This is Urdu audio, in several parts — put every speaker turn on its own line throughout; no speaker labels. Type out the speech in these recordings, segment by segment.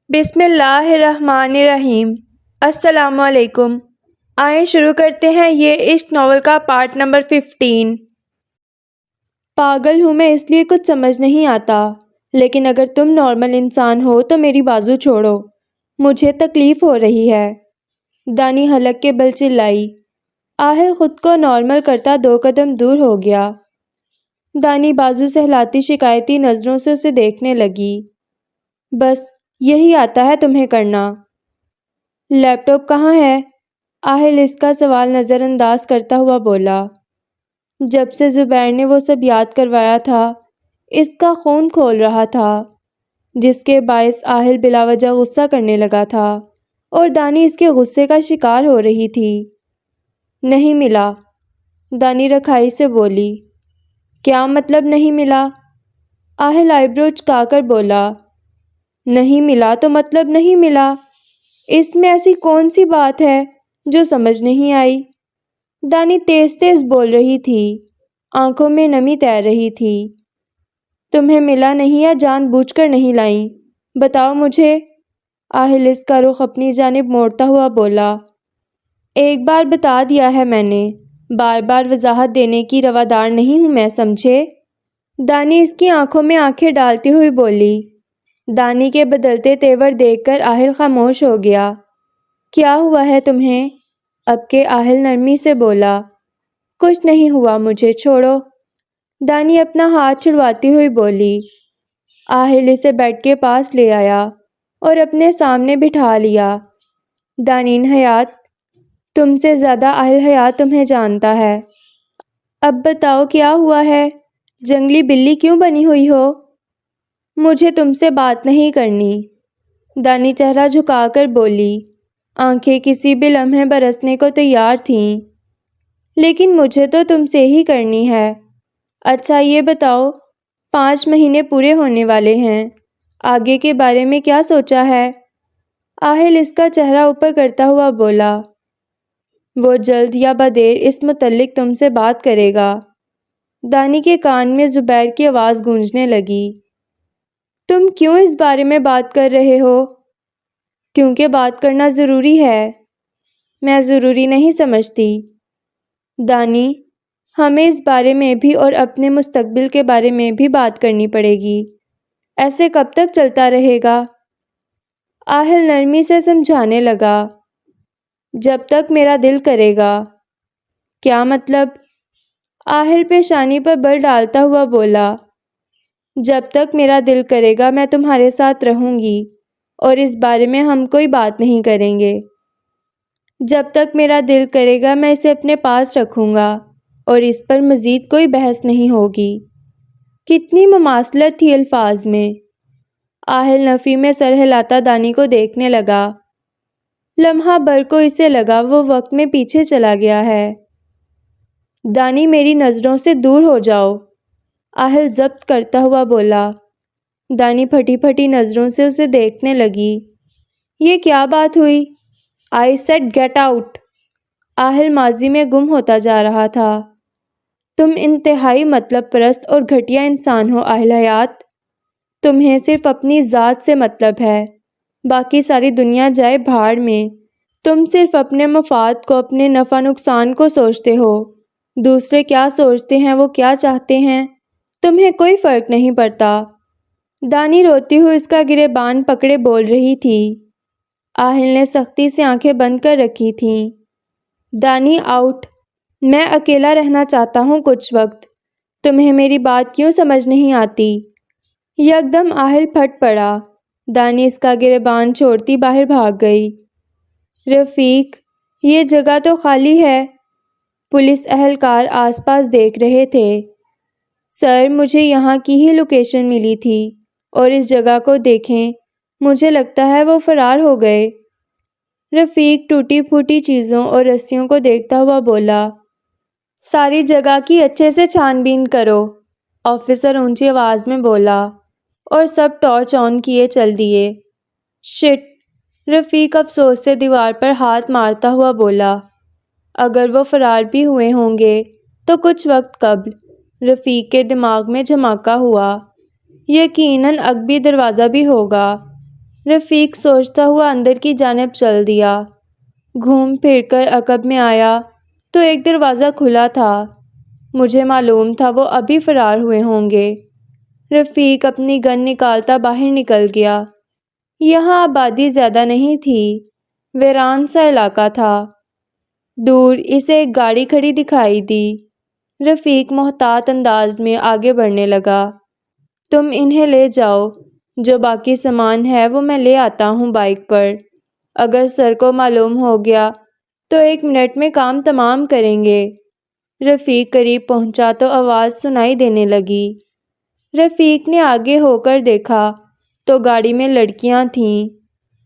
بسم اللہ الرحمن الرحیم۔ السلام علیکم۔ آئیں شروع کرتے ہیں یہ عشق ناول کا پارٹ نمبر 15۔ پاگل ہوں میں، اس لیے کچھ سمجھ نہیں آتا، لیکن اگر تم نارمل انسان ہو تو میری بازو چھوڑو، مجھے تکلیف ہو رہی ہے، دانی حلق کے بل چلائی۔ آہل خود کو نارمل کرتا 2 قدم دور ہو گیا۔ دانی بازو سہلاتی شکایتی نظروں سے اسے دیکھنے لگی۔ بس یہی آتا ہے تمہیں کرنا۔ لیپ ٹاپ کہاں ہے؟ آہل اس کا سوال نظر انداز کرتا ہوا بولا۔ جب سے زبیر نے وہ سب یاد کروایا تھا، اس کا خون کھول رہا تھا، جس کے باعث آہل بلا وجہ غصہ کرنے لگا تھا، اور دانی اس کے غصے کا شکار ہو رہی تھی۔ نہیں ملا، دانی رکھائی سے بولی۔ کیا مطلب نہیں ملا؟ آہل آئی برو چکا کر بولا۔ نہیں ملا تو مطلب نہیں ملا، اس میں ایسی کون سی بات ہے جو سمجھ نہیں آئی؟ دانی تیز تیز بول رہی تھی، آنکھوں میں نمی تیر رہی تھی۔ تمہیں ملا نہیں یا جان بوجھ کر نہیں لائیں؟ بتاؤ مجھے۔ آہل اس کا رخ اپنی جانب موڑتا ہوا بولا۔ ایک بار بتا دیا ہے میں نے، بار بار وضاحت دینے کی روادار نہیں ہوں میں، سمجھے؟ دانی اس کی آنکھوں میں آنکھیں ڈالتی ہوئی بولی۔ دانی کے بدلتے تیور دیکھ کر آہل خاموش ہو گیا۔ کیا ہوا ہے تمہیں؟ اب کے آہل نرمی سے بولا۔ کچھ نہیں ہوا، مجھے چھوڑو۔ دانی اپنا ہاتھ چھڑواتی ہوئی بولی۔ آہل اسے بیڈ کے پاس لے آیا اور اپنے سامنے بٹھا لیا۔ دانین حیات، تم سے زیادہ آہل حیات تمہیں جانتا ہے۔ اب بتاؤ کیا ہوا ہے؟ جنگلی بلی کیوں بنی ہوئی ہو؟ مجھے تم سے بات نہیں کرنی، دانی چہرہ جھکا کر بولی۔ آنکھیں کسی بھی لمحے برسنے کو تیار تھیں۔ لیکن مجھے تو تم سے ہی کرنی ہے۔ اچھا یہ بتاؤ، 5 مہینے پورے ہونے والے ہیں، آگے کے بارے میں کیا سوچا ہے؟ آہل اس کا چہرہ اوپر کرتا ہوا بولا۔ وہ جلد یا بدیر اس متعلق تم سے بات کرے گا۔ دانی کے کان میں زبیر کی آواز گونجنے لگی۔ تم کیوں اس بارے میں بات کر رہے ہو؟ کیونکہ بات کرنا ضروری ہے۔ میں ضروری نہیں سمجھتی۔ دانی، ہمیں اس بارے میں بھی اور اپنے مستقبل کے بارے میں بھی بات کرنی پڑے گی۔ ایسے کب تک چلتا رہے گا؟ آہل نرمی سے سمجھانے لگا۔ جب تک میرا دل کرے گا۔ کیا مطلب؟ آہل پیشانی پر بل ڈالتا ہوا بولا۔ جب تک میرا دل کرے گا میں تمہارے ساتھ رہوں گی اور اس بارے میں ہم کوئی بات نہیں کریں گے۔ جب تک میرا دل کرے گا میں اسے اپنے پاس رکھوں گا اور اس پر مزید کوئی بحث نہیں ہوگی۔ کتنی مماثلت تھی الفاظ میں۔ آہل نفی میں سر ہلاتا دانی کو دیکھنے لگا۔ لمحہ بھر کو اسے لگا وہ وقت میں پیچھے چلا گیا ہے۔ دانی میری نظروں سے دور ہو جاؤ، آہل ضبط کرتا ہوا بولا۔ دانی پھٹی پھٹی نظروں سے اسے دیکھنے لگی۔ یہ کیا بات ہوئی؟ I said get out۔ آہل ماضی میں گم ہوتا جا رہا تھا۔ تم انتہائی مطلب پرست اور گھٹیا انسان ہو آہل حیات۔ تمہیں صرف اپنی ذات سے مطلب ہے، باقی ساری دنیا جائے بھاڑ میں۔ تم صرف اپنے مفاد کو، اپنے نفع نقصان کو سوچتے ہو۔ دوسرے کیا سوچتے ہیں، وہ کیا چاہتے ہیں، تمہیں کوئی فرق نہیں پڑتا۔ دانی روتی ہوئی اس کا گریبان پکڑے بول رہی تھی۔ آہل نے سختی سے آنکھیں بند کر رکھی تھیں۔ دانی آؤٹ، میں اکیلا رہنا چاہتا ہوں کچھ وقت۔ تمہیں میری بات کیوں سمجھ نہیں آتی؟ یکدم آہل پھٹ پڑا۔ دانی اس کا گریبان چھوڑتی باہر بھاگ گئی۔ رفیق، یہ جگہ تو خالی ہے۔ پولیس اہلکار آس پاس دیکھ رہے تھے۔ سر، مجھے یہاں کی ہی لوکیشن ملی تھی اور اس جگہ کو دیکھیں، مجھے لگتا ہے وہ فرار ہو گئے۔ رفیق ٹوٹی پھوٹی چیزوں اور رسیوں کو دیکھتا ہوا بولا۔ ساری جگہ کی اچھے سے چھان بین کرو، آفیسر اونچی آواز میں بولا، اور سب ٹارچ آن کیے چل دیے۔ شٹ، رفیق افسوس سے دیوار پر ہاتھ مارتا ہوا بولا۔ اگر وہ فرار بھی ہوئے ہوں گے تو کچھ وقت قبل۔ رفیق کے دماغ میں جھماکا ہوا۔ یقیناً عقبی دروازہ بھی ہوگا۔ رفیق سوچتا ہوا اندر کی جانب چل دیا۔ گھوم پھر کر عقب میں آیا تو ایک دروازہ کھلا تھا۔ مجھے معلوم تھا وہ ابھی فرار ہوئے ہوں گے۔ رفیق اپنی گن نکالتا باہر نکل گیا۔ یہاں آبادی زیادہ نہیں تھی، ویران سا علاقہ تھا۔ دور اسے ایک گاڑی کھڑی دکھائی دی۔ رفیق محتاط انداز میں آگے بڑھنے لگا۔ تم انہیں لے جاؤ، جو باقی سامان ہے وہ میں لے آتا ہوں بائک پر۔ اگر سر کو معلوم ہو گیا تو 1 منٹ میں کام تمام کریں گے۔ رفیق قریب پہنچا تو آواز سنائی دینے لگی۔ رفیق نے آگے ہو کر دیکھا تو گاڑی میں لڑکیاں تھیں،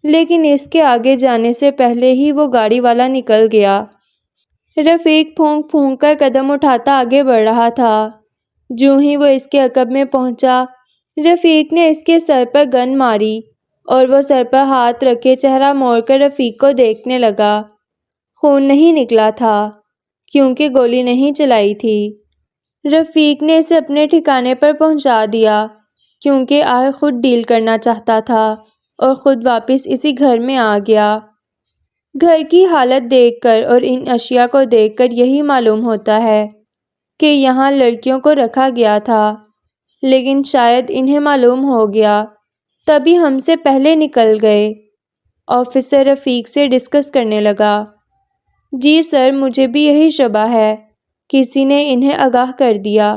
لیکن اس کے آگے جانے سے پہلے ہی وہ گاڑی والا نکل گیا۔ رفیق پھونک پھونک کر قدم اٹھاتا آگے بڑھ رہا تھا۔ جوں ہی وہ اس کے عقب میں پہنچا، رفیق نے اس کے سر پر گن ماری اور وہ سر پر ہاتھ رکھے چہرہ موڑ کر رفیق کو دیکھنے لگا۔ خون نہیں نکلا تھا کیونکہ گولی نہیں چلائی تھی۔ رفیق نے اسے اپنے ٹھکانے پر پہنچا دیا کیونکہ آہل خود ڈیل کرنا چاہتا تھا اور خود واپس اسی گھر میں آ گیا۔ گھر کی حالت دیکھ کر اور ان اشیاء کو دیکھ کر یہی معلوم ہوتا ہے کہ یہاں لڑکیوں کو رکھا گیا تھا، لیکن شاید انہیں معلوم ہو گیا تبھی ہم سے پہلے نکل گئے۔ آفیسر رفیق سے ڈسکس کرنے لگا۔ جی سر، مجھے بھی یہی شبہ ہے، کسی نے انہیں آگاہ کر دیا۔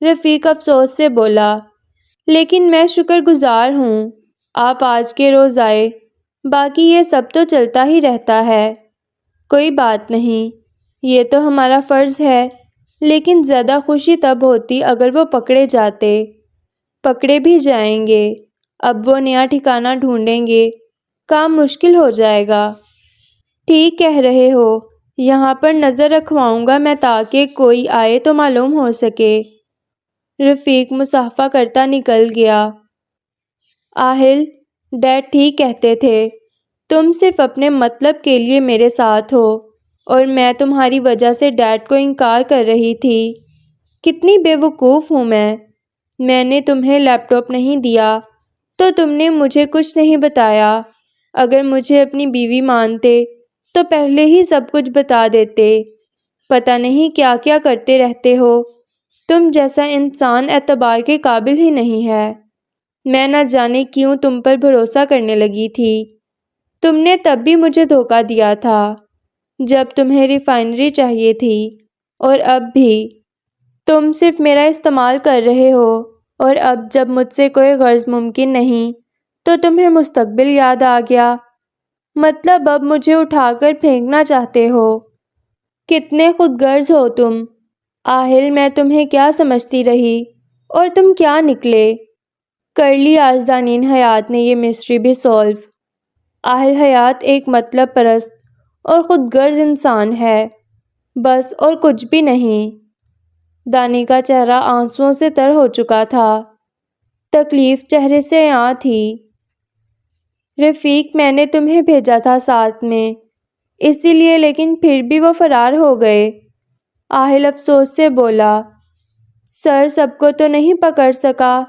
رفیق افسوس سے بولا، لیکن میں شکر گزار ہوں آپ آج کے روز آئے، باقی یہ سب تو چلتا ہی رہتا ہے۔ کوئی بات نہیں، یہ تو ہمارا فرض ہے، لیکن زیادہ خوشی تب ہوتی اگر وہ پکڑے جاتے۔ پکڑے بھی جائیں گے، اب وہ نیا ٹھکانہ ڈھونڈیں گے، کام مشکل ہو جائے گا۔ ٹھیک کہہ رہے ہو، یہاں پر نظر رکھواؤں گا میں تاکہ کوئی آئے تو معلوم ہو سکے۔ رفیق مصافحہ کرتا نکل گیا۔ آہل، ڈیڈ ٹھیک کہتے تھے، تم صرف اپنے مطلب کے لیے میرے ساتھ ہو اور میں تمہاری وجہ سے ڈیڈ کو انکار کر رہی تھی۔ کتنی بے وقوف ہوں میں نے تمہیں لیپ ٹاپ نہیں دیا تو تم نے مجھے کچھ نہیں بتایا۔ اگر مجھے اپنی بیوی مانتے تو پہلے ہی سب کچھ بتا دیتے۔ پتہ نہیں کیا کیا کرتے رہتے ہو، تم جیسا انسان اعتبار کے قابل ہی نہیں ہے۔ میں نہ جانے کیوں تم پر بھروسہ کرنے لگی تھی۔ تم نے تب بھی مجھے دھوکہ دیا تھا جب تمہیں ریفائنری چاہیے تھی، اور اب بھی تم صرف میرا استعمال کر رہے ہو، اور اب جب مجھ سے کوئی غرض ممکن نہیں تو تمہیں مستقبل یاد آ گیا۔ مطلب اب مجھے اٹھا کر پھینکنا چاہتے ہو۔ کتنے خود غرض ہو تم۔ آہل، میں تمہیں کیا سمجھتی رہی اور تم کیا نکلے۔ کر لی آج دانین حیات نے یہ مسٹری بھی سولو۔ آہل حیات ایک مطلب پرست اور خود غرض انسان ہے، بس اور کچھ بھی نہیں۔ دانی کا چہرہ آنسوؤں سے تر ہو چکا تھا، تکلیف چہرے سے عیاں تھی۔ رفیق، میں نے تمہیں بھیجا تھا ساتھ میں اسی لیے، لیکن پھر بھی وہ فرار ہو گئے۔ آہل افسوس سے بولا، سر سب کو تو نہیں پکڑ سکا،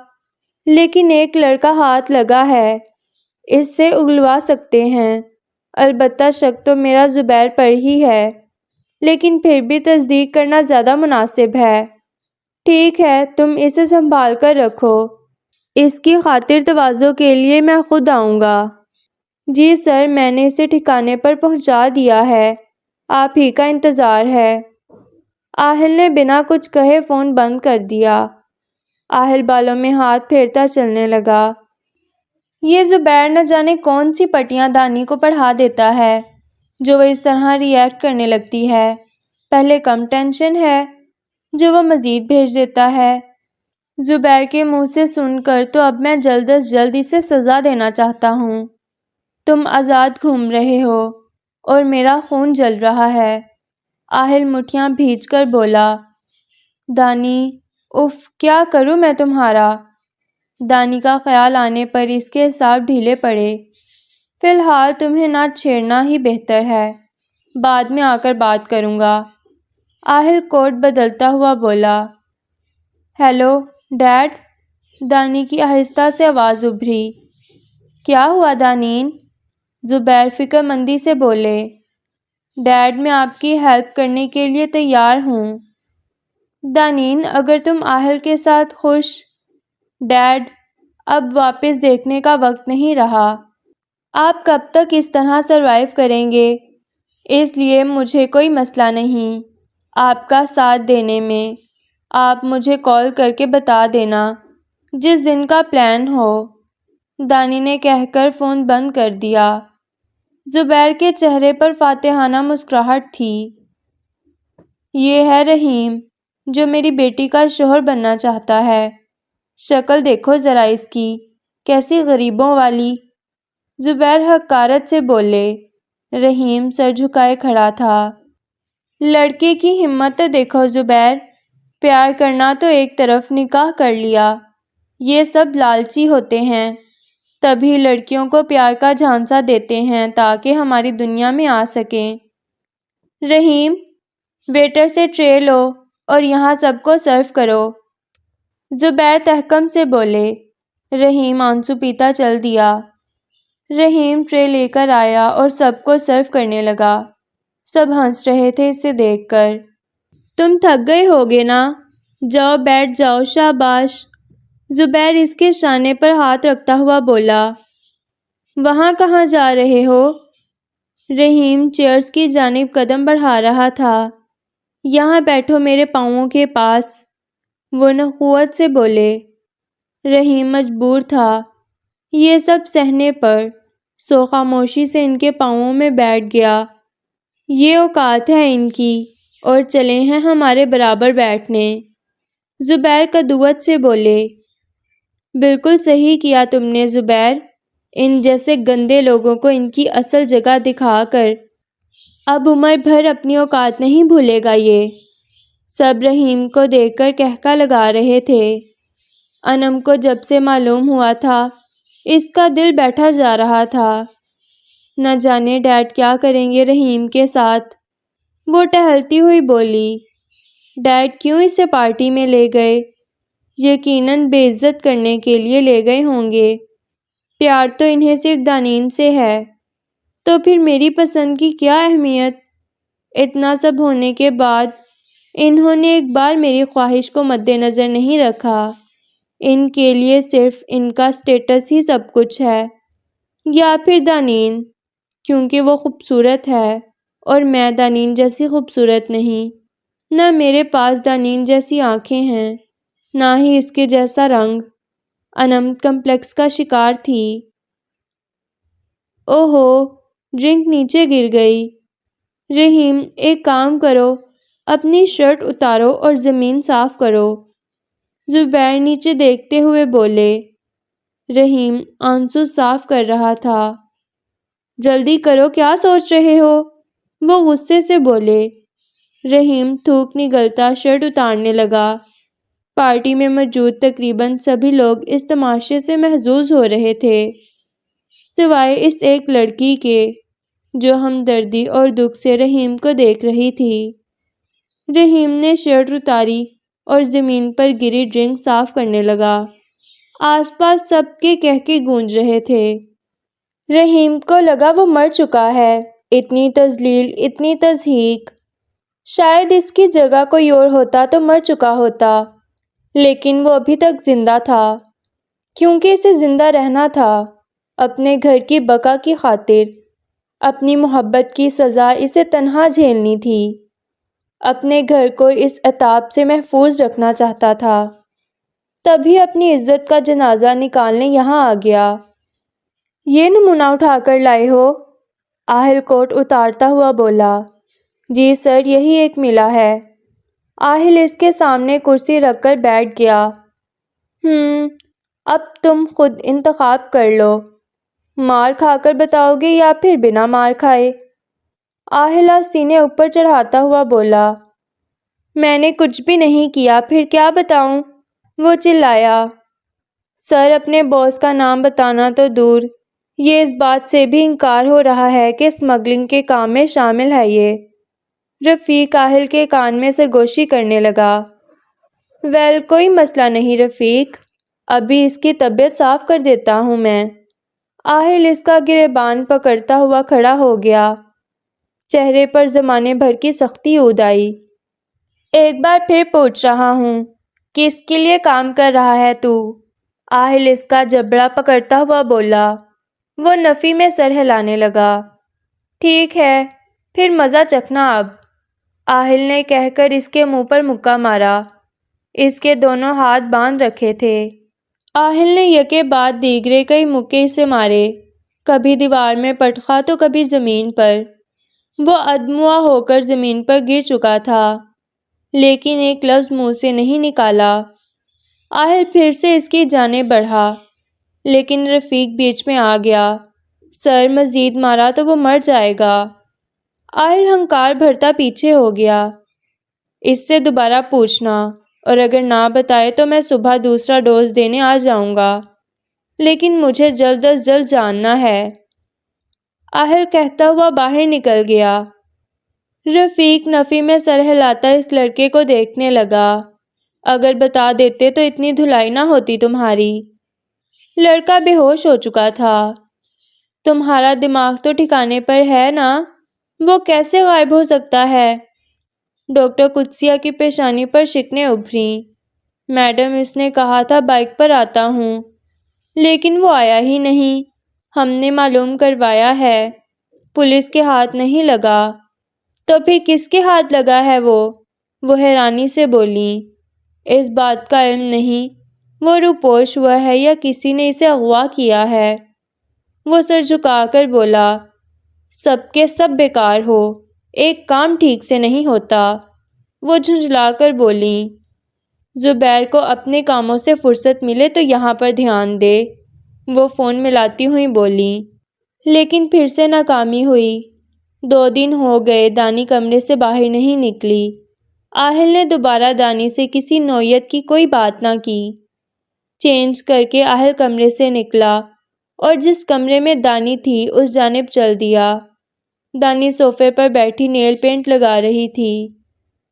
لیکن ایک لڑکا ہاتھ لگا ہے، اس سے اگلوا سکتے ہیں۔ البتہ شک تو میرا زبیر پر ہی ہے، لیکن پھر بھی تصدیق کرنا زیادہ مناسب ہے۔ ٹھیک ہے، تم اسے سنبھال کر رکھو، اس کی خاطر تواضع کے لیے میں خود آؤں گا۔ جی سر، میں نے اسے ٹھکانے پر پہنچا دیا ہے، آپ ہی کا انتظار ہے۔ آہل نے بنا کچھ کہے فون بند کر دیا۔ آہل بالوں میں ہاتھ پھیرتا چلنے لگا۔ یہ زبیر نہ جانے کون سی پٹیاں دانی کو پڑھا دیتا ہے جو وہ اس طرح ری ایکٹ کرنے لگتی ہے۔ پہلے کم ٹینشن ہے جو وہ مزید بھیج دیتا ہے۔ زبیر کے منہ سے سن کر تو اب میں جلد از جلد اسے سزا دینا چاہتا ہوں۔ تم آزاد گھوم رہے ہو اور میرا خون جل رہا ہے۔ آہل مٹھیاں بھیج کر بولا، دانی، اف، کیا کروں میں تمہارا۔ دانی کا خیال آنے پر اس کے اعصاب ڈھیلے پڑے۔ فی الحال تمہیں نہ چھیڑنا ہی بہتر ہے، بعد میں آ کر بات کروں گا۔ آہل کوٹ بدلتا ہوا بولا۔ ہیلو ڈیڈ، دانی کی آہستہ سے آواز ابھری۔ کیا ہوا دانین؟ زبیر فکر مندی سے بولے۔ ڈیڈ میں آپ کی ہیلپ کرنے کے لیے تیار ہوں۔ دانین اگر تم آہل کے ساتھ خوش۔ ڈیڈ اب واپس دیکھنے کا وقت نہیں رہا۔ آپ کب تک اس طرح سروائیو کریں گے؟ اس لیے مجھے کوئی مسئلہ نہیں آپ کا ساتھ دینے میں۔ آپ مجھے کال کر کے بتا دینا جس دن کا پلان ہو۔ دانی نے کہہ کر فون بند کر دیا۔ زبیر کے چہرے پر فاتحانہ مسکراہٹ تھی۔ یہ ہے رحیم جو میری بیٹی کا شوہر بننا چاہتا ہے۔ شکل دیکھو ذرا اس کی، کیسی غریبوں والی۔ زبیر حقارت سے بولے۔ رحیم سر جھکائے کھڑا تھا۔ لڑکے کی ہمت تو دیکھو زبیر، پیار کرنا تو ایک طرف، نکاح کر لیا۔ یہ سب لالچی ہوتے ہیں، تبھی لڑکیوں کو پیار کا جھانسا دیتے ہیں تاکہ ہماری دنیا میں آ سکیں۔ رحیم ویٹر سے ٹرے لو اور یہاں سب کو سرو کرو۔ زبیر تحکم سے بولے۔ رحیم آنسو پیتا چل دیا۔ رحیم ٹرے لے کر آیا اور سب کو سرو کرنے لگا۔ سب ہنس رہے تھے اسے دیکھ کر۔ تم تھک گئے ہوگے نا؟ جاؤ بیٹھ جاؤ، شاباش۔ زبیر اس کے شانے پر ہاتھ رکھتا ہوا بولا۔ وہاں کہاں جا رہے ہو؟ رحیم چیئرز کی جانب قدم بڑھا رہا تھا۔ یہاں بیٹھو میرے پاؤں کے پاس، وہ نخوت سے بولے۔ رحیم مجبور تھا یہ سب سہنے پر، سو خاموشی سے ان کے پاؤں میں بیٹھ گیا۔ یہ اوقات ہے ان کی، اور چلے ہیں ہمارے برابر بیٹھنے۔ زبیر قدوت سے بولے۔ بالکل صحیح کیا تم نے زبیر، ان جیسے گندے لوگوں کو ان کی اصل جگہ دکھا کر اب عمر بھر اپنی اوقات نہیں بھولے گا یہ۔ سب رحیم کو دیکھ کر کہکا لگا رہے تھے۔ انم کو جب سے معلوم ہوا تھا اس کا دل بیٹھا جا رہا تھا۔ نہ جانے ڈیڈ کیا کریں گے رحیم کے ساتھ۔ وہ ٹہلتی ہوئی بولی۔ ڈیڈ کیوں اسے پارٹی میں لے گئے؟ یقیناً بے عزت کرنے کے لیے لے گئے ہوں گے۔ پیار تو انہیں صرف دانین سے ہے، تو پھر میری پسند کی کیا اہمیت؟ اتنا سب ہونے کے بعد انہوں نے ایک بار میری خواہش کو مد نظر نہیں رکھا۔ ان کے لیے صرف ان کا سٹیٹس ہی سب کچھ ہے، یا پھر دانین، کیونکہ وہ خوبصورت ہے اور میں دانین جیسی خوبصورت نہیں۔ نہ میرے پاس دانین جیسی آنکھیں ہیں، نہ ہی اس کے جیسا رنگ۔ انم کمپلیکس کا شکار تھی۔ اوہو، ڈرنک نیچے گر گئی۔ رحیم ایک کام کرو، اپنی شرٹ اتارو اور زمین صاف کرو۔ زبیر نیچے دیکھتے ہوئے بولے۔ رحیم آنسو صاف کر رہا تھا۔ جلدی کرو، کیا سوچ رہے ہو؟ وہ غصے سے بولے۔ رحیم تھوک نگلتا شرٹ اتارنے لگا۔ پارٹی میں موجود تقریباً سبھی لوگ اس تماشے سے محظوظ ہو رہے تھے، سوائے اس ایک لڑکی کے جو ہمدردی اور دکھ سے رحیم کو دیکھ رہی تھی۔ رحیم نے شرٹ اتاری اور زمین پر گری ڈرنک صاف کرنے لگا۔ آس پاس سب کے کہکے گونج رہے تھے۔ رحیم کو لگا وہ مر چکا ہے۔ اتنی تذلیل، اتنی تضحیک۔ شاید اس کی جگہ کوئی اور ہوتا تو مر چکا ہوتا، لیکن وہ ابھی تک زندہ تھا، کیونکہ اسے زندہ رہنا تھا، اپنے گھر کی بقا کی خاطر۔ اپنی محبت کی سزا اسے تنہا جھیلنی تھی، اپنے گھر کو اس عتاب سے محفوظ رکھنا چاہتا تھا، تبھی اپنی عزت کا جنازہ نکالنے یہاں آ گیا۔ یہ نمونہ اٹھا کر لائے ہو؟ آہل کوٹ اتارتا ہوا بولا۔ جی سر، یہی ایک ملا ہے۔ آہل اس کے سامنے کرسی رکھ کر بیٹھ گیا۔ اب تم خود انتخاب کر لو، مار کھا کر بتاؤ گے یا پھر بنا مار کھائے؟ آہلہ سینے اوپر چڑھاتا ہوا بولا۔ میں نے کچھ بھی نہیں کیا، پھر کیا بتاؤں؟ وہ چلایا۔ سر، اپنے باس کا نام بتانا تو دور، یہ اس بات سے بھی انکار ہو رہا ہے کہ اسمگلنگ کے کام میں شامل ہے یہ۔ رفیق آہل کے کان میں سرگوشی کرنے لگا۔ ویل، کوئی مسئلہ نہیں رفیق، ابھی اس کی طبیعت صاف کر دیتا ہوں میں۔ آہل اس کا گریبان پکڑتا ہوا کھڑا ہو گیا۔ چہرے پر زمانے بھر کی سختی عود آئی۔ ایک بار پھر پوچھ رہا ہوں، کس کے لیے کام کر رہا ہے تو؟ آہل اس کا جبڑا پکڑتا ہوا بولا۔ وہ نفی میں سر ہلانے لگا۔ ٹھیک ہے، پھر مزہ چکھنا اب، آہل نے کہہ کر اس کے منہ پر مکہ مارا۔ اس کے دونوں ہاتھ باندھ رکھے تھے۔ آہل نے یکے بعد دیگرے کئی مکے اسے مارے، کبھی دیوار میں پٹخا تو کبھی زمین پر۔ وہ ادموا ہو کر زمین پر گر چکا تھا، لیکن ایک لفظ منہ سے نہیں نکالا۔ آہل پھر سے اس کی جانب بڑھا، لیکن رفیق بیچ میں آ گیا۔ سر مزید مارا تو وہ مر جائے گا۔ آہل ہنکار بھرتا پیچھے ہو گیا۔ اس سے دوبارہ پوچھنا، اور اگر نہ بتائے تو میں صبح دوسرا ڈوز دینے آ جاؤں گا، لیکن مجھے جلد از جلد جاننا ہے، آہل کہتا ہوا باہر نکل گیا۔ رفیق نفی میں سر ہلاتا اس لڑکے کو دیکھنے لگا۔ اگر بتا دیتے تو اتنی دھلائی نہ ہوتی تمہاری۔ لڑکا بے ہوش ہو چکا تھا۔ تمہارا دماغ تو ٹھکانے پر ہے نا؟ وہ کیسے غائب ہو سکتا ہے؟ ڈاکٹر قدسیہ کی پیشانی پر شکنیں ابھریں۔ میڈم، اس نے کہا تھا بائک پر آتا ہوں، لیکن وہ آیا ہی نہیں۔ ہم نے معلوم کروایا ہے، پولیس کے ہاتھ نہیں لگا۔ تو پھر کس کے ہاتھ لگا ہے وہ حیرانی سے بولیں۔ اس بات کا علم نہیں، وہ روپوش ہوا ہے یا کسی نے اسے اغوا کیا ہے۔ وہ سر جھکا کر بولا، سب کے سب بیکار ہو، ایک کام ٹھیک سے نہیں ہوتا۔ وہ جھنجھلا کر بولیں، زبیر کو اپنے کاموں سے فرصت ملے تو یہاں پر دھیان دے۔ وہ فون ملاتی ہوئی بولیں، لیکن پھر سے ناکامی ہوئی۔ 2 دن ہو گئے دانی کمرے سے باہر نہیں نکلی۔ آہل نے دوبارہ دانی سے کسی نوعیت کی کوئی بات نہ کی۔ چینج کر کے آہل کمرے سے نکلا اور جس کمرے میں دانی تھی اس جانب چل دیا۔ دانی صوفے پر بیٹھی نیل پینٹ لگا رہی تھی۔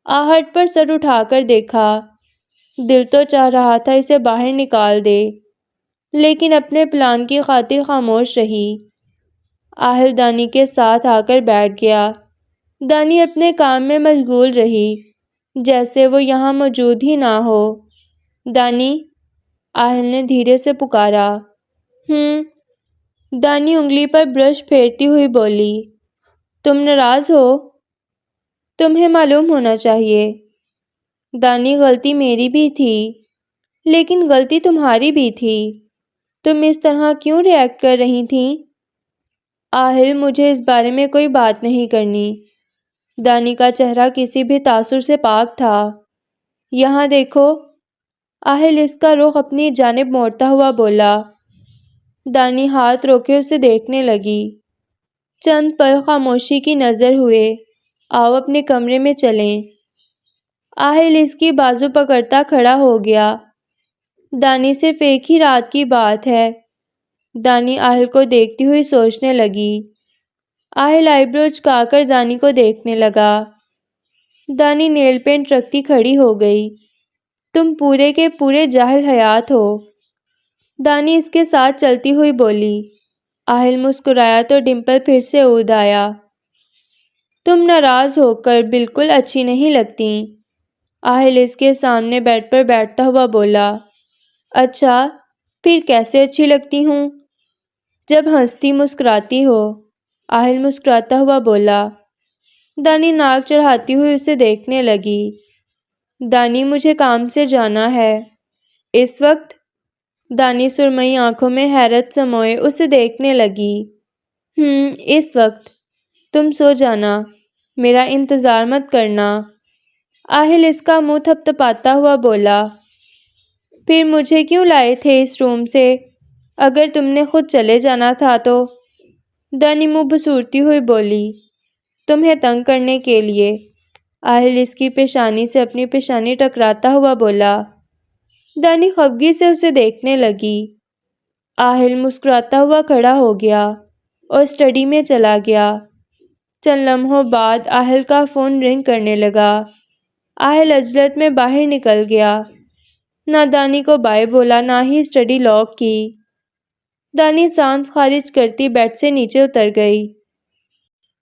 آہٹ پر سر اٹھا کر دیکھا۔ دل تو چاہ رہا تھا اسے باہر نکال دے، لیکن اپنے پلان کی خاطر خاموش رہی۔ آہل دانی کے ساتھ آ کر بیٹھ گیا۔ دانی اپنے کام میں مشغول رہی، جیسے وہ یہاں موجود ہی نہ ہو۔ دانی، آہل نے دھیرے سے پکارا۔ دانی انگلی پر برش پھیرتی ہوئی بولی، تم ناراض ہو؟ تمہیں معلوم ہونا چاہیے۔ دانی، غلطی میری بھی تھی، لیکن غلطی تمہاری بھی تھی۔ تم اس طرح کیوں ری ایکٹ کر رہی تھیں؟ آہل، مجھے اس بارے میں کوئی بات نہیں کرنی۔ دانی کا چہرہ کسی بھی تاثر سے پاک تھا۔ یہاں دیکھو، آہل اس کا رخ اپنی جانب موڑتا ہوا بولا۔ دانی ہاتھ روکے اسے دیکھنے لگی۔ چند پل خاموشی کی نظر ہوئے۔ آؤ اپنے کمرے میں چلیں۔ آہل اس کی بازو پکڑتا کھڑا ہو گیا۔ دانی، صرف ایک ہی رات کی بات ہے۔ دانی آہل کو دیکھتی ہوئی سوچنے لگی۔ آہل آئی برو جھکا کر دانی کو دیکھنے لگا۔ دانی نیل پینٹ رکھتی کھڑی ہو گئی۔ تم پورے کے پورے جاہل حیات ہو۔ دانی اس کے ساتھ چلتی ہوئی بولی۔ آہل مسکرایا تو ڈمپل پھر سے اود آیا۔ تم ناراض ہو کر بالکل اچھی نہیں لگتی، آہل اس کے سامنے بیڈ پر بیٹھتا ہوا بولا۔ اچھا، پھر کیسے اچھی لگتی ہوں؟ جب ہنستی مسکراتی ہو، آہل مسکراتا ہوا بولا۔ دانی ناک چڑھاتی ہوئی اسے دیکھنے لگی۔ دانی، مجھے کام سے جانا ہے۔ اس وقت؟ دانی سرمئی آنکھوں میں حیرت سموئے اسے دیکھنے لگی۔ اس وقت۔ تم سو جانا، میرا انتظار مت کرنا۔ آہل اس کا منہ تھپتھپاتا ہوا بولا۔ پھر مجھے کیوں لائے تھے اس روم سے، اگر تم نے خود چلے جانا تھا تو؟ دانی منہ بسورتی ہوئی بولی۔ تمہیں تنگ کرنے کے لیے۔ آہل اس کی پیشانی سے اپنی پیشانی ٹکراتا ہوا بولا۔ دانی خفگی سے اسے دیکھنے لگی۔ آہل مسکراتا ہوا کھڑا ہو گیا اور اسٹڈی میں چلا گیا۔ چند لمحوں بعد آہل کا فون رنگ کرنے لگا۔ آہل عجلت میں باہر نکل گیا۔ نہ دانی کو بائے بولا، نہ ہی اسٹڈی لاک کی۔ دانی سانس خارج کرتی بیڈ سے نیچے اتر گئی۔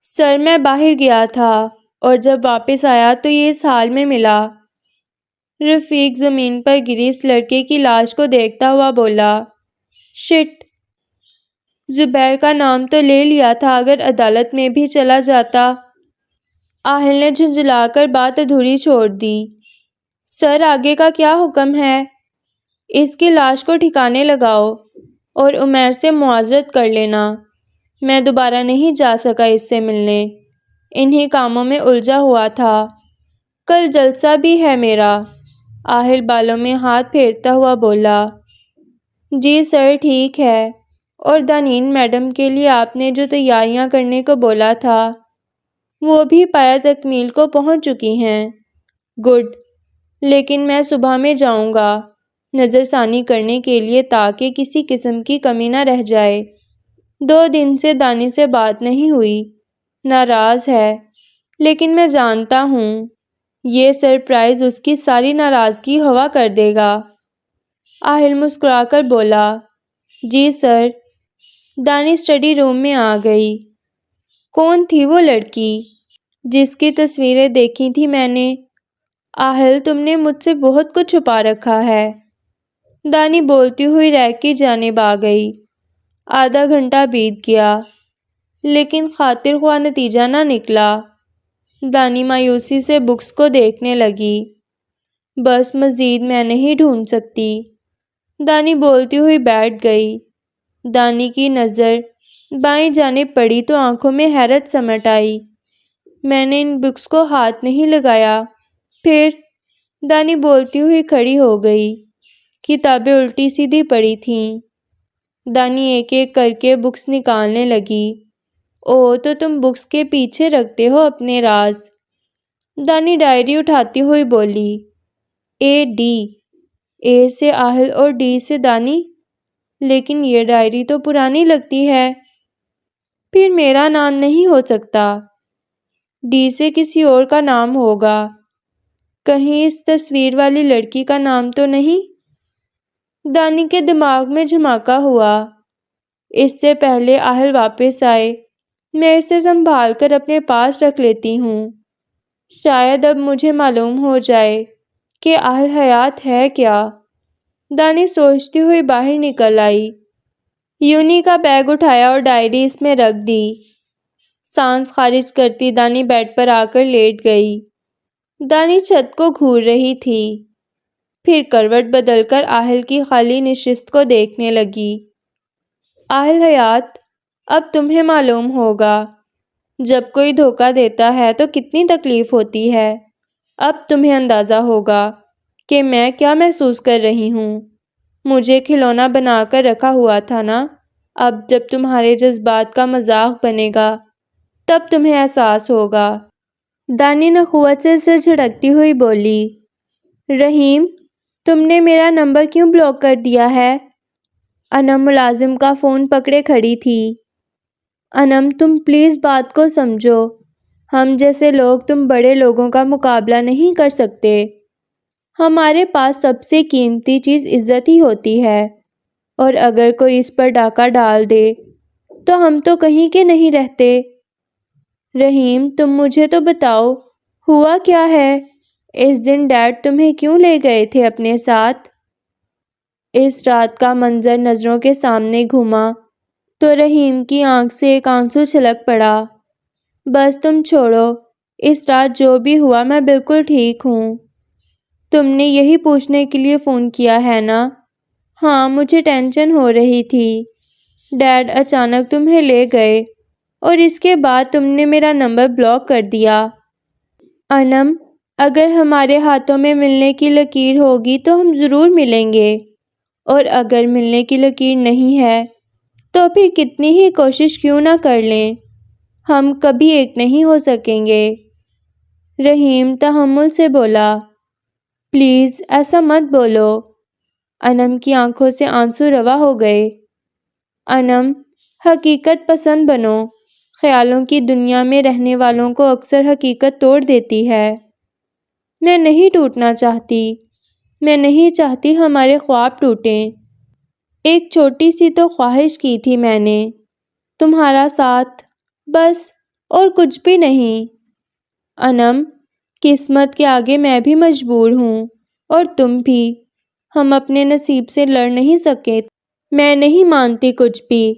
سر میں باہر گیا تھا اور جب واپس آیا تو یہ اس حال میں ملا۔ رفیق زمین پر گری اس لڑکے کی لاش کو دیکھتا ہوا بولا، شٹ، زبیر کا نام تو لے لیا تھا، اگر عدالت میں بھی چلا جاتا۔ آہل نے جھنجھلا کر بات ادھوری چھوڑ دی۔ سر، آگے کا کیا حکم ہے؟ اس کی لاش کو ٹھکانے لگاؤ اور عمیر سے معذرت کر لینا، میں دوبارہ نہیں جا سکا اس سے ملنے، انہی کاموں میں الجھا ہوا تھا، کل جلسہ بھی ہے میرا۔ آہل بالوں میں ہاتھ پھیرتا ہوا بولا، جی سر ٹھیک ہے، اور دانین میڈم کے لیے آپ نے جو تیاریاں کرنے کو بولا تھا وہ بھی پایہ تکمیل کو پہنچ چکی ہیں۔ گڈ، لیکن میں صبح میں جاؤں گا نظر ثانی کرنے کے لیے تاکہ کسی قسم کی کمی نہ رہ جائے۔ 2 دن سے دانی سے بات نہیں ہوئی، ناراض ہے، لیکن میں جانتا ہوں یہ سرپرائز اس کی ساری ناراضگی ہوا کر دے گا۔ آہل مسکرا کر بولا، جی سر۔ دانی اسٹڈی روم میں آ گئی۔ کون تھی وہ لڑکی جس کی تصویریں دیکھی تھی میں نے؟ آہل، تم نے مجھ سے بہت کچھ چھپا رکھا ہے۔ دانی بولتی ہوئی ریک کی جانب آ گئی۔ آدھا گھنٹہ بیت گیا لیکن خاطر خواہ نتیجہ نہ نکلا۔ دانی مایوسی سے بکس کو دیکھنے لگی۔ بس مزید میں نہیں ڈھونڈ سکتی۔ دانی بولتی ہوئی بیٹھ گئی۔ دانی کی نظر بائیں جانب پڑی تو آنکھوں میں حیرت سمٹ آئی۔ میں نے ان بکس کو ہاتھ نہیں لگایا۔ پھر دانی بولتی ہوئی کھڑی ہو گئی۔ کتابیں الٹی سیدھی پڑی تھیں۔ دانی ایک ایک کر کے بکس نکالنے لگی۔ او، تو تم بکس کے پیچھے رکھتے ہو اپنے راز۔ دانی ڈائری اٹھاتی ہوئی بولی، AD، A سے آہل اور D سے دانی، لیکن یہ ڈائری تو پرانی لگتی ہے۔ پھر میرا نام نہیں ہو سکتا، D سے کسی اور کا نام ہوگا، کہیں اس تصویر والی لڑکی کا نام تو نہیں؟ دانی کے دماغ میں جھماکا ہوا۔ اس سے پہلے آہل واپس آئے میں اسے سنبھال کر اپنے پاس رکھ لیتی ہوں، شاید اب مجھے معلوم ہو جائے کہ آہل حیات ہے کیا۔ دانی سوچتی ہوئی باہر نکل آئی۔ یونی کا بیگ اٹھایا اور ڈائری اس میں رکھ دی۔ سانس خارج کرتی دانی بیڈ پر آ کر لیٹ گئی۔ دانی چھت کو گھور رہی تھی، پھر کروٹ بدل کر آہل کی خالی نشست کو دیکھنے لگی۔ آہل حیات، اب تمہیں معلوم ہوگا جب کوئی دھوکہ دیتا ہے تو کتنی تکلیف ہوتی ہے۔ اب تمہیں اندازہ ہوگا کہ میں کیا محسوس کر رہی ہوں۔ مجھے کھلونا بنا کر رکھا ہوا تھا نا، اب جب تمہارے جذبات کا مذاق بنے گا تب تمہیں احساس ہوگا۔ دانی نخوت سے سر جھٹکتی ہوئی بولی، رحیم، تم نے میرا نمبر کیوں بلاک کر دیا ہے؟ انم ملازم کا فون پکڑے کھڑی تھی۔ انم، تم پلیز بات کو سمجھو، ہم جیسے لوگ تم بڑے لوگوں کا مقابلہ نہیں کر سکتے۔ ہمارے پاس سب سے قیمتی چیز عزت ہی ہوتی ہے، اور اگر کوئی اس پر ڈاکہ ڈال دے تو ہم تو کہیں کے نہیں رہتے۔ رحیم، تم مجھے تو بتاؤ، ہوا کیا ہے؟ اس دن ڈیڈ تمہیں کیوں لے گئے تھے اپنے ساتھ؟ اس رات کا منظر نظروں کے سامنے گھوما تو رحیم کی آنکھ سے ایک آنسو چھلک پڑا۔ بس تم چھوڑو، اس رات جو بھی ہوا میں بالکل ٹھیک ہوں۔ تم نے یہی پوچھنے کے لیے فون کیا ہے نا؟ ہاں، مجھے ٹینشن ہو رہی تھی، ڈیڈ اچانک تمہیں لے گئے اور اس کے بعد تم نے میرا نمبر بلاک کر دیا۔ انم، اگر ہمارے ہاتھوں میں ملنے کی لکیر ہوگی تو ہم ضرور ملیں گے، اور اگر ملنے کی لکیر نہیں ہے تو پھر کتنی ہی کوشش کیوں نہ کر لیں، ہم کبھی ایک نہیں ہو سکیں گے۔ رحیم تحمل سے بولا، پلیز ایسا مت بولو۔ انم کی آنکھوں سے آنسو روا ہو گئے۔ انم، حقیقت پسند بنو، خیالوں کی دنیا میں رہنے والوں کو اکثر حقیقت توڑ دیتی ہے۔ میں نہیں ٹوٹنا چاہتی، میں نہیں چاہتی ہمارے خواب ٹوٹیں، ایک چھوٹی سی تو خواہش کی تھی میں نے، تمہارا ساتھ، بس، اور کچھ بھی نہیں۔ انم، قسمت کے آگے میں بھی مجبور ہوں، اور تم بھی۔ ہم اپنے نصیب سے لڑ نہیں سکے۔ میں نہیں مانتی کچھ بھی۔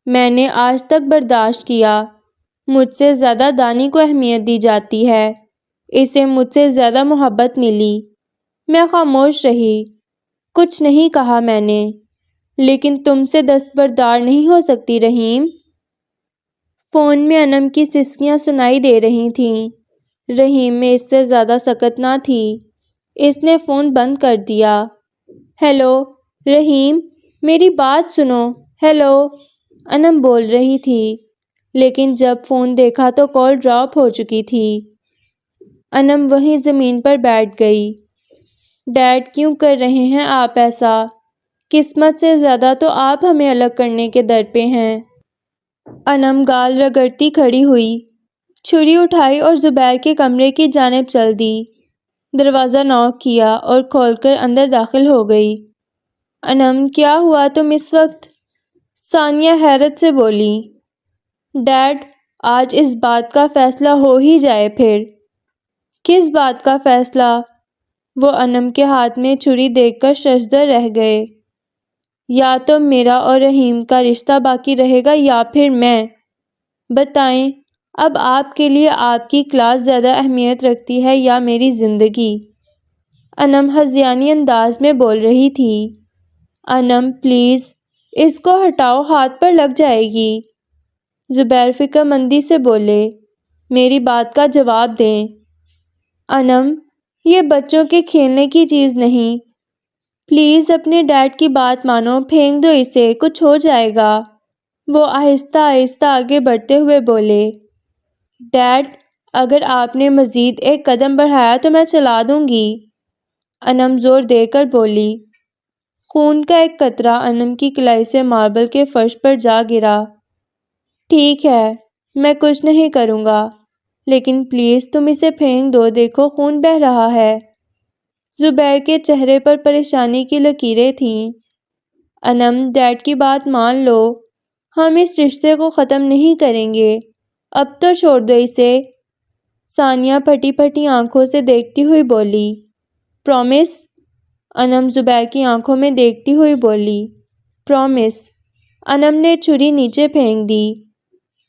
میں نے آج تک برداشت کیا۔ مجھ سے زیادہ دانی کو اہمیت دی جاتی ہے، اسے مجھ سے زیادہ محبت ملی۔ میں خاموش رہی، کچھ نہیں کہا میں نے۔ لیکن تم سے دستبردار نہیں ہو سکتی رحیم۔ فون میں انم کی سسکیاں سنائی دے رہی تھیں۔ رحیم میں اس سے زیادہ سکت نہ تھی۔ اس نے فون بند کر دیا۔ ہیلو رحیم، میری بات سنو، ہیلو، انم بول رہی تھی، لیکن جب فون دیکھا تو کال ڈراپ ہو چکی تھی۔ انم وہیں زمین پر بیٹھ گئی۔ ڈیڈ، کیوں کر رہے ہیں آپ ایسا؟ قسمت سے زیادہ تو آپ ہمیں الگ کرنے کے در پہ ہیں۔ انم گال رگڑتی کھڑی ہوئی، چھری اٹھائی اور زبیر کے کمرے کی جانب چل دی۔ دروازہ نوک کیا اور کھول کر اندر داخل ہو گئی۔ انم، کیا ہوا تم اس وقت؟ ثانیہ حیرت سے بولی۔ ڈیڈ، آج اس بات کا فیصلہ ہو ہی جائے پھر۔ کس بات کا فیصلہ؟ وہ انم کے ہاتھ میں چھری دیکھ کر ششدر رہ گئے۔ یا تو میرا اور رحیم کا رشتہ باقی رہے گا یا پھر میں۔ بتائیں، اب آپ کے لیے آپ کی کلاس زیادہ اہمیت رکھتی ہے یا میری زندگی؟ انم ہذیانی انداز میں بول رہی تھی۔ انم پلیز، اس کو ہٹاؤ، ہاتھ پر لگ جائے گی۔ زبیر فکر مندی سے بولے۔ میری بات کا جواب دیں۔ انم، یہ بچوں کے کھیلنے کی چیز نہیں، پلیز اپنے ڈیڈ کی بات مانو، پھینک دو اسے، کچھ ہو جائے گا۔ وہ آہستہ آہستہ آگے بڑھتے ہوئے بولے۔ ڈیڈ، اگر آپ نے مزید ایک قدم بڑھایا تو میں چلا دوں گی۔ انم زور دے کر بولی۔ خون کا ایک قطرہ انم کی کلائی سے ماربل کے فرش پر جا گرا۔ ٹھیک ہے، میں کچھ نہیں کروں گا، لیکن پلیز تم اسے پھینک دو، دیکھو خون بہہ رہا ہے۔ زبیر کے چہرے پر پریشانی کی لکیریں تھیں۔ انم، ڈیڈ کی بات مان لو، ہم اس رشتے کو ختم نہیں کریں گے، اب تو چھوڑ دو اسے۔ ثانیہ پھٹی پھٹی آنکھوں سے دیکھتی ہوئی بولی۔ پرومس؟ انم زبیر کی آنکھوں میں دیکھتی ہوئی بولی۔ پرومس۔ انم نے چھری نیچے پھینک دی۔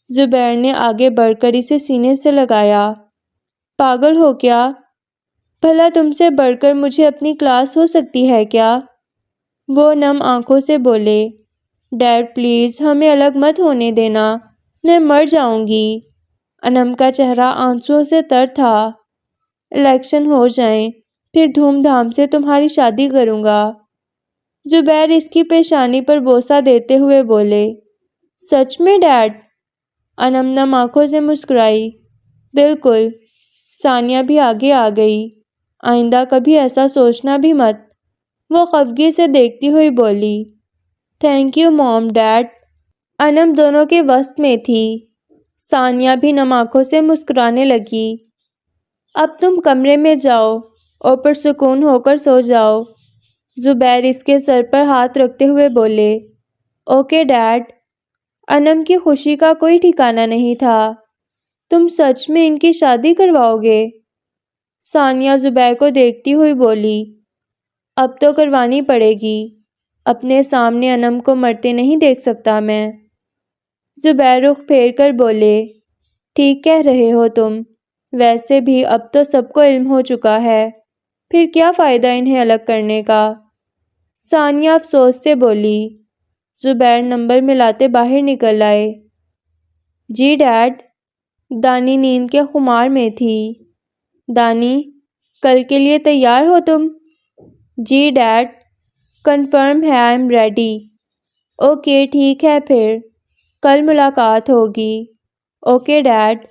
زبیر نے آگے بڑھ کر اسے سینے سے لگایا۔ پاگل ہو کیا؟ بھلا تم سے بڑھ کر مجھے اپنی کلاس ہو سکتی ہے کیا؟ وہ نم آنکھوں سے بولے۔ ڈیڈ پلیز ہمیں الگ مت ہونے دینا، میں مر جاؤں گی۔ انم کا چہرہ آنسوؤں سے تر تھا۔ الیکشن ہو جائیں، پھر دھوم دھام سے تمہاری شادی کروں گا۔ زبیر اس کی پیشانی پر بوسہ دیتے ہوئے بولے۔ سچ میں ڈیڈ؟ انم نم آنکھوں سے مسکرائی۔ بالکل۔ ثانیہ بھی آگے آ گئی۔ آئندہ کبھی ایسا سوچنا بھی مت۔ وہ خفگی سے دیکھتی ہوئی بولی۔ Thank you mom dad. Anam دونوں کے وسط میں تھی۔ ثانیہ بھی نم آنکھوں سے مسکرانے لگی۔ اب تم کمرے میں جاؤ اور پرسکون ہو کر سو جاؤ۔ زبیر اس کے سر پر ہاتھ رکھتے ہوئے بولے۔ Okay dead. انم کی خوشی کا کوئی ٹھکانہ نہیں تھا۔ تم سچ میں ان کی شادی کرواؤ گے؟ ثانیہ زبیر کو دیکھتی ہوئی بولی۔ اب تو کروانی پڑے گی، اپنے سامنے انم کو مرتے نہیں دیکھ سکتا میں۔ زبیر رخ پھیر کر بولے۔ ٹھیک کہہ رہے ہو تم، ویسے بھی اب تو سب کو علم ہو چکا ہے، پھر کیا فائدہ انہیں الگ کرنے کا؟ ثانیہ افسوس سے بولی۔ زبیر نمبر ملاتے باہر نکل آئے۔ جی ڈیڈ۔ دانی نیند کے خمار میں تھی۔ دانی، کل کے لیے تیار ہو تم؟ جی ڈیڈ۔ کنفرم ہے، آئی ایم ریڈی۔ اوکے ٹھیک ہے پھر، کل ملاقات ہوگی۔ Okay dad.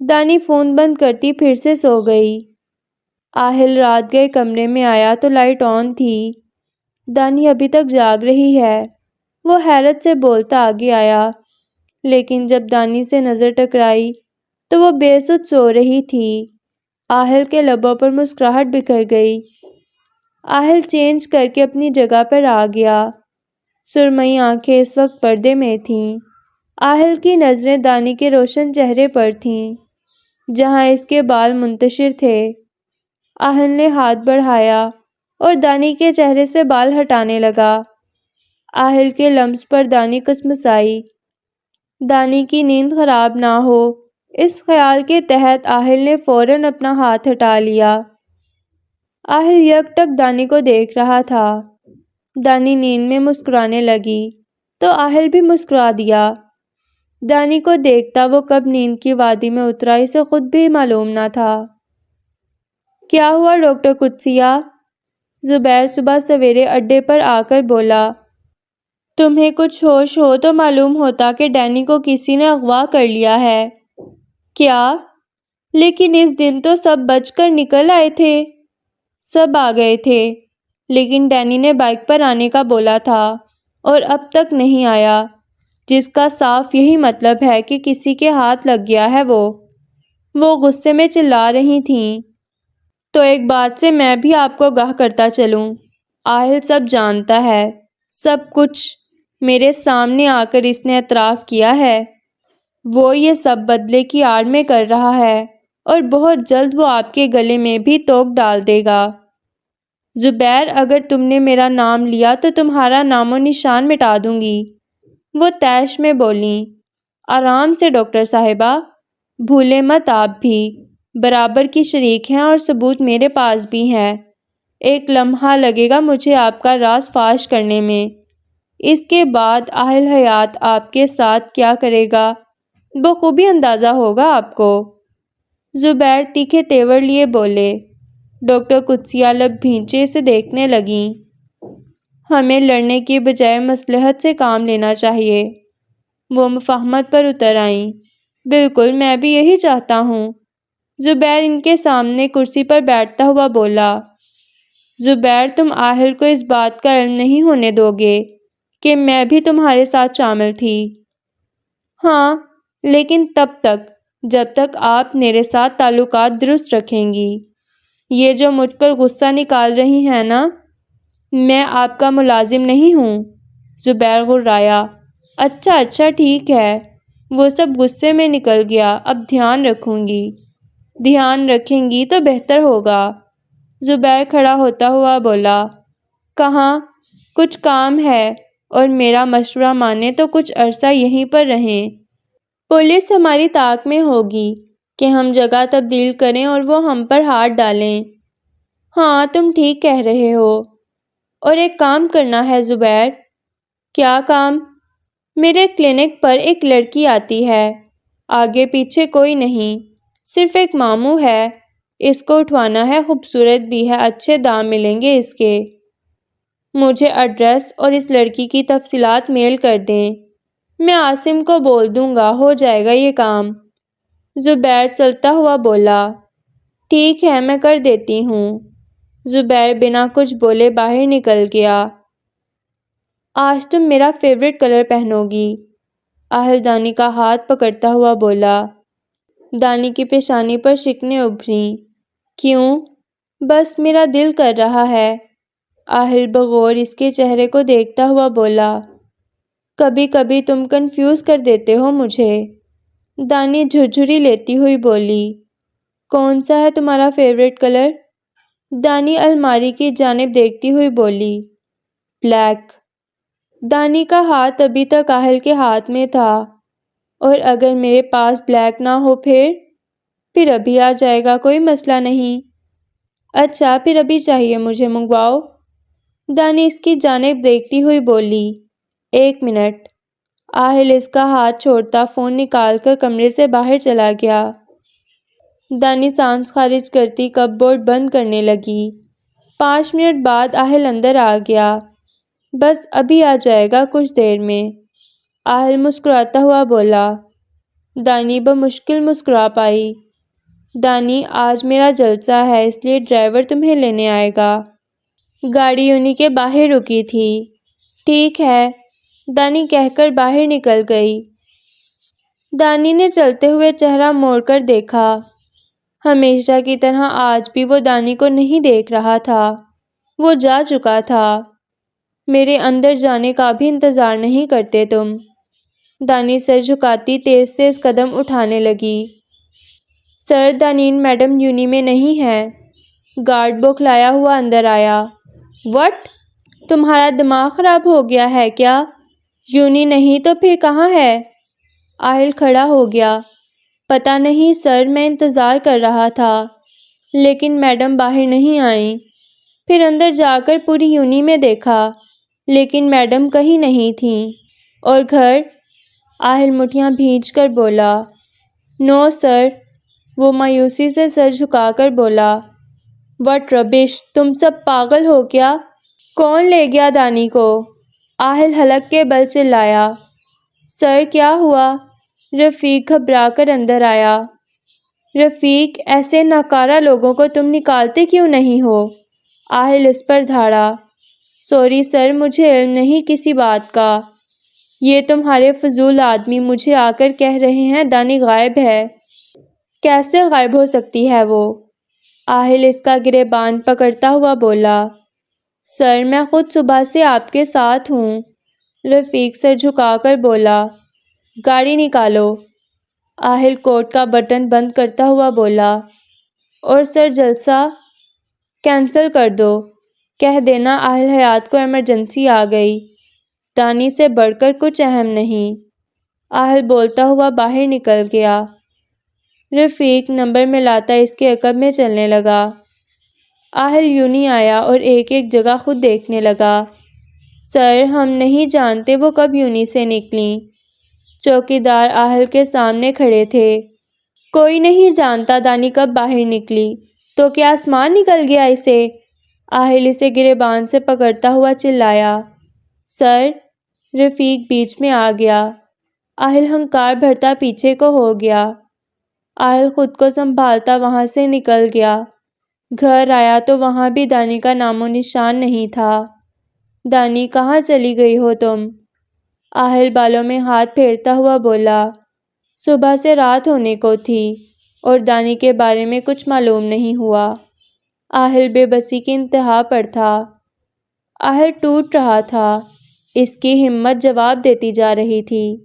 دانی فون بند کرتی پھر سے سو گئی۔ آہل رات گئے کمرے میں آیا تو لائٹ آن تھی۔ دانی ابھی تک جاگ رہی ہے، وہ حیرت سے بولتا آگے آیا، لیکن جب دانی سے نظر ٹکرائی تو وہ بے سدھ سو رہی تھی۔ آہل کے لبوں پر مسکراہٹ بکھر گئی۔ آہل چینج کر کے اپنی جگہ پر آ گیا۔ سرمئی آنکھیں اس وقت پردے میں تھیں۔ آہل کی نظریں دانی کے روشن چہرے پر تھیں جہاں اس کے بال منتشر تھے۔ آہل نے ہاتھ بڑھایا اور دانی کے چہرے سے بال ہٹانے لگا۔ آہل کے لمس پر دانی کسمسائی۔ دانی کی نیند خراب نہ ہو، اس خیال کے تحت آہل نے فوراً اپنا ہاتھ ہٹا لیا۔ آہل یک ٹک دانی کو دیکھ رہا تھا۔ دانی نیند میں مسکرانے لگی تو آہل بھی مسکرا دیا۔ دانی کو دیکھتا وہ کب نیند کی وادی میں اترا اسے خود بھی معلوم نہ تھا۔ کیا ہوا ڈاکٹر قدسیہ؟ زبیر صبح سویرے اڈے پر آ کر بولا۔ تمہیں کچھ ہوش ہو تو معلوم ہوتا کہ ڈینی کو کسی نے اغوا کر لیا ہے۔ کیا؟ لیکن اس دن تو سب بچ کر نکل آئے تھے۔ سب آ گئے تھے لیکن ڈینی نے بائک پر آنے کا بولا تھا اور اب تک نہیں آیا، جس کا صاف یہی مطلب ہے کہ کسی کے ہاتھ لگ گیا ہے۔ وہ غصے میں چلا رہی تھیں۔ تو ایک بات سے میں بھی آپ کو آگاہ کرتا چلوں، آہل سب جانتا ہے، سب کچھ میرے سامنے آ کر اس نے اعتراف کیا ہے۔ وہ یہ سب بدلے کی آڑ میں کر رہا ہے اور بہت جلد وہ آپ کے گلے میں بھی توک ڈال دے گا۔ زبیر، اگر تم نے میرا نام لیا تو تمہارا نام و نشان مٹا دوں گی، وہ طیش میں بولیں۔ آرام سے ڈاکٹر صاحبہ، بھولے مت آپ بھی برابر کی شریک ہیں اور ثبوت میرے پاس بھی ہیں۔ ایک لمحہ لگے گا مجھے آپ کا راز فاش کرنے میں، اس کے بعد آہل حیات آپ کے ساتھ کیا کرے گا بخوبی اندازہ ہوگا آپ کو۔ زبیر تیکھے تیور لیے بولے۔ ڈاکٹر قدسیہ لب بھینچے سے دیکھنے لگیں۔ ہمیں لڑنے کی بجائے مصلحت سے کام لینا چاہیے۔ وہ مفاہمت پر اتر آئیں۔ بالکل، میں بھی یہی چاہتا ہوں۔ زبیر ان کے سامنے کرسی پر بیٹھتا ہوا بولا۔ زبیر، تم آہل کو اس بات کا علم نہیں ہونے دو گے کہ میں بھی تمہارے ساتھ شامل تھی؟ ہاں، لیکن تب تک جب تک آپ میرے ساتھ تعلقات درست رکھیں گی۔ یہ جو مجھ پر غصہ نکال رہی ہیں نا، میں آپ کا ملازم نہیں ہوں۔ زبیر غرایا۔ اچھا ٹھیک ہے۔ وہ سب غصے میں نکل گیا۔ اب دھیان رکھوں گی۔ دھیان رکھیں گی تو بہتر ہوگا۔ زبیر کھڑا ہوتا ہوا بولا۔ کہاں؟ کچھ کام ہے اور میرا مشورہ مانیں تو کچھ عرصہ یہیں پر رہیں۔ پولیس ہماری طاق میں ہوگی کہ ہم جگہ تبدیل کریں اور وہ ہم پر ہاتھ ڈالیں۔ ہاں، تم ٹھیک کہہ رہے ہو۔ اور ایک کام کرنا ہے زبیر۔ کیا کام؟ میرے کلینک پر ایک لڑکی آتی ہے، آگے پیچھے کوئی نہیں، صرف ایک ماموں ہے، اس کو اٹھوانا ہے، خوبصورت بھی ہے، اچھے دام ملیں گے اس کے۔ مجھے ایڈریس اور اس لڑکی کی تفصیلات میل کر دیں، میں عاصم کو بول دوں گا، ہو جائے گا یہ کام۔ زبیر چلتا ہوا بولا۔ ٹھیک ہے، میں کر دیتی ہوں۔ زبیر بنا کچھ بولے باہر نکل گیا۔ آج تم میرا فیورٹ کلر پہنو گی، آہل دانی کا ہاتھ پکڑتا ہوا بولا۔ دانی کی پیشانی پر شکنیں ابھریں۔ کیوں؟ بس میرا دل کر رہا ہے۔ آہل بغور اس کے چہرے کو دیکھتا ہوا بولا۔ کبھی کبھی تم کنفیوز کر دیتے ہو مجھے، دانی جھرجھری لیتی ہوئی بولی۔ کون سا ہے تمہارا فیورٹ کلر؟ دانی الماری کی جانب دیکھتی ہوئی بولی۔ بلیک۔ دانی کا ہاتھ ابھی تک آہل کے ہاتھ میں تھا۔ اور اگر میرے پاس بلیک نہ ہو پھر ابھی آ جائے گا، کوئی مسئلہ نہیں۔ اچھا، پھر ابھی چاہیے مجھے، منگواؤ؟ دانی اس کی جانب دیکھتی ہوئی بولی۔ ایک منٹ۔ آہل اس کا ہاتھ چھوڑتا فون نکال کر کمرے سے باہر چلا گیا۔ دانی سانس خارج کرتی کپ بورڈ بند کرنے لگی۔ 5 منٹ بعد آہل اندر آ گیا۔ بس ابھی آ جائے گا کچھ دیر میں، آہل مسکراتا ہوا بولا۔ دانی بمشکل مسکرا پائی۔ دانی، آج میرا جلسہ ہے اس لیے ڈرائیور تمہیں لینے آئے گا۔ گاڑی انہی کے باہر رکی تھی۔ ٹھیک ہے، دانی کہہ کر باہر نکل گئی۔ دانی نے چلتے ہوئے چہرہ موڑ کر دیکھا۔ ہمیشہ کی طرح آج بھی وہ دانی کو نہیں دیکھ رہا تھا، وہ جا چکا تھا۔ میرے اندر جانے کا بھی انتظار نہیں کرتے تم؟ دانی سر جھکاتی تیز تیز قدم اٹھانے لگی۔ سر، دانین میڈم یونی میں نہیں ہے۔ گارڈ بوکھلایا ہوا اندر آیا۔ وٹ؟ تمہارا دماغ خراب ہو گیا ہے کیا؟ یونی نہیں تو پھر کہاں ہے؟ آہل کھڑا ہو گیا۔ پتہ نہیں سر، میں انتظار کر رہا تھا لیکن میڈم باہر نہیں آئیں۔ پھر اندر جا کر پوری یونی میں دیکھا لیکن میڈم کہیں نہیں تھیں۔ اور گھر؟ آہل مٹھیاں بھینچ کر بولا۔ نو سر۔ وہ مایوسی سے سر جھکا کر بولا۔ وٹ ربش، تم سب پاگل ہو کیا؟ کون لے گیا دانی کو؟ آہل حلق کے بل چلایا۔ سر، کیا ہوا؟ رفیق گھبرا کر اندر آیا۔ رفیق، ایسے ناکارہ لوگوں کو تم نکالتے کیوں نہیں ہو؟ آہل اس پر دھاڑا۔ سوری سر، مجھے علم نہیں کسی بات کا۔ یہ تمہارے فضول آدمی مجھے آ کر کہہ رہے ہیں دانی غائب ہے۔ کیسے غائب ہو سکتی ہے وہ؟ آہل اس کا گریبان پکڑتا ہوا بولا۔ سر، میں خود صبح سے آپ کے ساتھ ہوں۔ رفیق سر جھکا کر بولا۔ گاڑی نکالو۔ آہل کوٹ کا بٹن بند کرتا ہوا بولا۔ اور سر، جلسہ کینسل کر دو۔ کہہ دینا آہل حیات کو ایمرجنسی آ گئی۔ دانی سے بڑھ کر کچھ اہم نہیں۔ آہل بولتا ہوا باہر نکل گیا۔ رفیق نمبر ملاتا اس کے عقب میں چلنے لگا۔ آہل یونی آیا اور ایک ایک جگہ خود دیکھنے لگا۔ سر، ہم نہیں جانتے وہ کب یونی سے نکلیں۔ چوکیدار آہل کے سامنے کھڑے تھے۔ کوئی نہیں جانتا دانی کب باہر نکلی، تو کیا آسمان نکل گیا اسے؟ آہل اسے گریبان سے پکڑتا ہوا چلایا۔ سر، رفیق بیچ میں آ گیا۔ آہل ہنکار بھرتا پیچھے کو ہو گیا۔ آہل خود کو سنبھالتا وہاں سے نکل گیا۔ گھر آیا تو وہاں بھی دانی کا نام و نشان نہیں تھا۔ دانی، کہاں چلی گئی ہو تم؟ آہل بالوں میں ہاتھ پھیرتا ہوا بولا۔ صبح سے رات ہونے کو تھی اور دانی کے بارے میں کچھ معلوم نہیں ہوا۔ آہل بے بسی کی انتہا پر تھا۔ آہل ٹوٹ رہا تھا۔ اس کی ہمت جواب دیتی جا رہی تھی۔